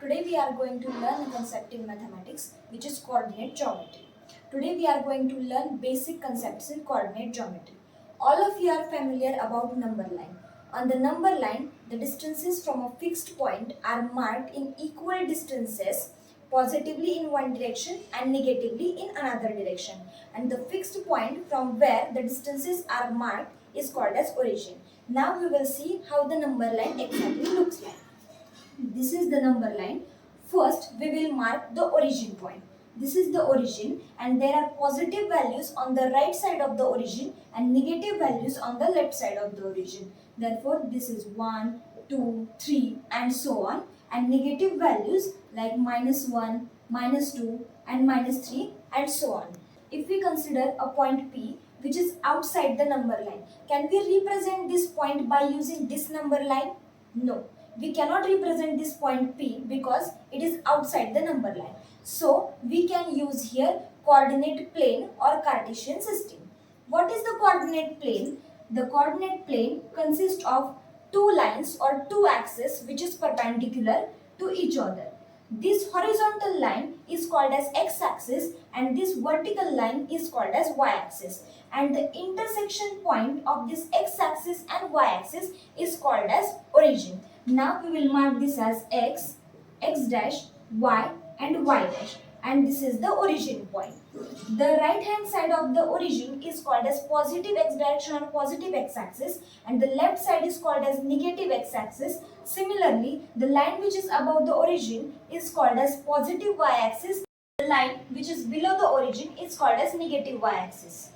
Today we are going to learn a concept in mathematics which is coordinate geometry. Today we are going to learn basic concepts in coordinate geometry. All of you are familiar about number line. On the number line, the distances from a fixed point are marked in equal distances positively in one direction and negatively in another direction. And the fixed point from where the distances are marked is called as origin. Now we will see how the number line exactly looks like. This is the number line. First, we will mark the origin point. This is the origin and there are positive values on the right side of the origin and negative values on the left side of the origin. Therefore, this is 1, 2, 3 and so on, and negative values like -1, -2 and -3 and so on. If we consider a point P which is outside the number line, can we represent this point by using this number line? No. We cannot represent this point P because it is outside the number line. So, we can use here coordinate plane or Cartesian system. What is the coordinate plane? The coordinate plane consists of two lines or two axes which is perpendicular to each other. This horizontal line is called as x-axis and this vertical line is called as y-axis. And the intersection point of this x-axis and y-axis is called as origin. Now we will mark this as x, x dash, y and y dash, and this is the origin point. The right hand side of the origin is called as positive x direction or positive x axis and the left side is called as negative x axis. Similarly, the line which is above the origin is called as positive y axis. The line which is below the origin is called as negative y axis.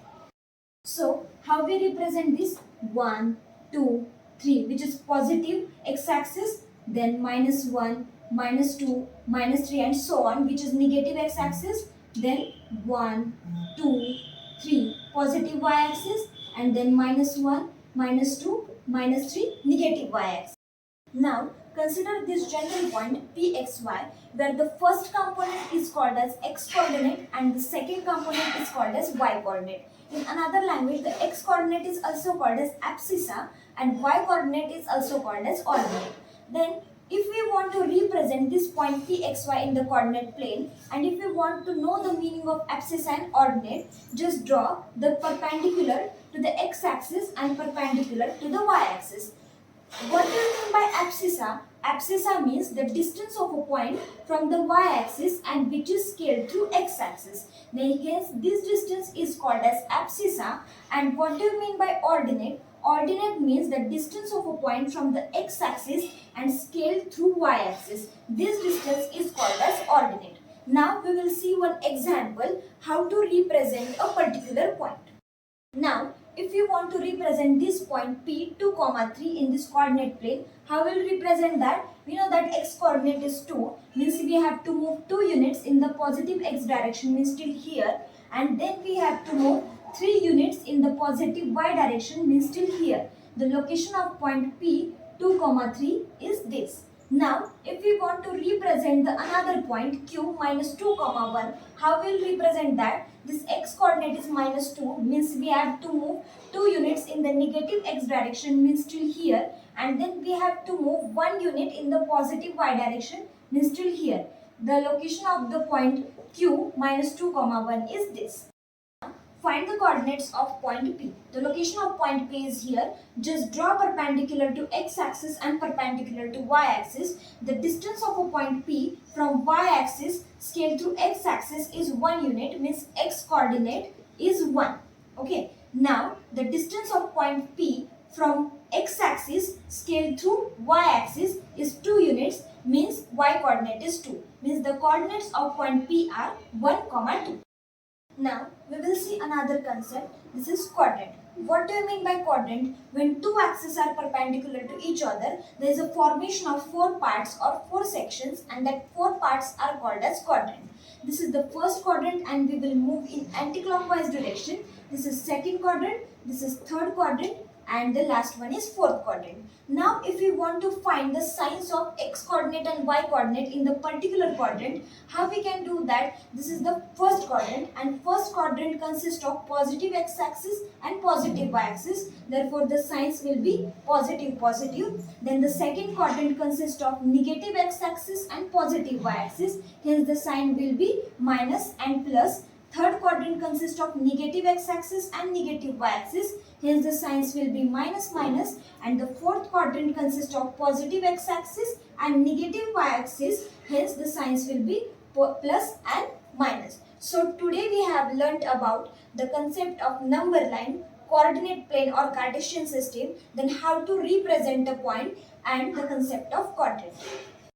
So, how we represent this? 1, 2, 3, which is positive x-axis, then -1, -2, -3 and so on, which is negative x-axis, then 1, 2, 3, positive y-axis, and then -1, -2, -3, negative y-axis. Now, consider this general point Pxy, where the first component is called as x-coordinate and the second component is called as y-coordinate. In another language, the x-coordinate is also called as abscissa and y-coordinate is also called as ordinate. Then, if we want to represent this point Pxy in the coordinate plane and if we want to know the meaning of abscissa and ordinate, just draw the perpendicular to the x-axis and perpendicular to the y-axis. What do you mean by abscissa? Abscissa means the distance of a point from the y-axis and which is scaled through x-axis. Then hence this distance is called as abscissa. And what do you mean by ordinate? Ordinate means the distance of a point from the x-axis and scaled through y-axis. This distance is called as ordinate. Now we will see one example how to represent a particular point. Now, if you want to represent this point P 2, 3 in this coordinate plane, how will we represent that? We know that x coordinate is 2, means we have to move 2 units in the positive x direction, means till here, and then we have to move 3 units in the positive y direction, means till here. The location of point P 2, 3 is this. Now, if we want to represent the another point Q -2, 1, how will we represent that? This x coordinate is -2, means we have to move 2 units in the negative x direction, means till here, and then we have to move 1 unit in the positive y direction, means till here. The location of the point Q -2, 1 is this. Find the coordinates of point P. The location of point P is here. Just draw perpendicular to x-axis and perpendicular to y-axis. The distance of a point P from y-axis scaled through x-axis is 1 unit, means x-coordinate is 1. Okay. Now, the distance of point P from x-axis scaled through y-axis is 2 units, means y-coordinate is 2. Means the coordinates of point P are 1, 2. Now, we will see another concept. This is quadrant. What do you mean by quadrant? When two axes are perpendicular to each other, there is a formation of 4 parts or 4 sections and that 4 parts are called as quadrant. This is the first quadrant and we will move in anti-clockwise direction. This is second quadrant, this is third quadrant and the last one is fourth quadrant. Now if we want to find the signs of x coordinate and y coordinate in the particular quadrant, how we can do that? This is the first quadrant, and first quadrant consists of positive x axis and positive y axis. Therefore the signs will be positive positive. Then the second quadrant consists of negative x axis and positive y axis. Hence the sign will be minus and plus. Third quadrant consists of negative x-axis and negative y-axis. Hence the signs will be minus minus. And the fourth quadrant consists of positive x-axis and negative y-axis. Hence the signs will be plus and minus. So today we have learnt about the concept of number line, coordinate plane or Cartesian system, then how to represent a point, and the concept of quadrant.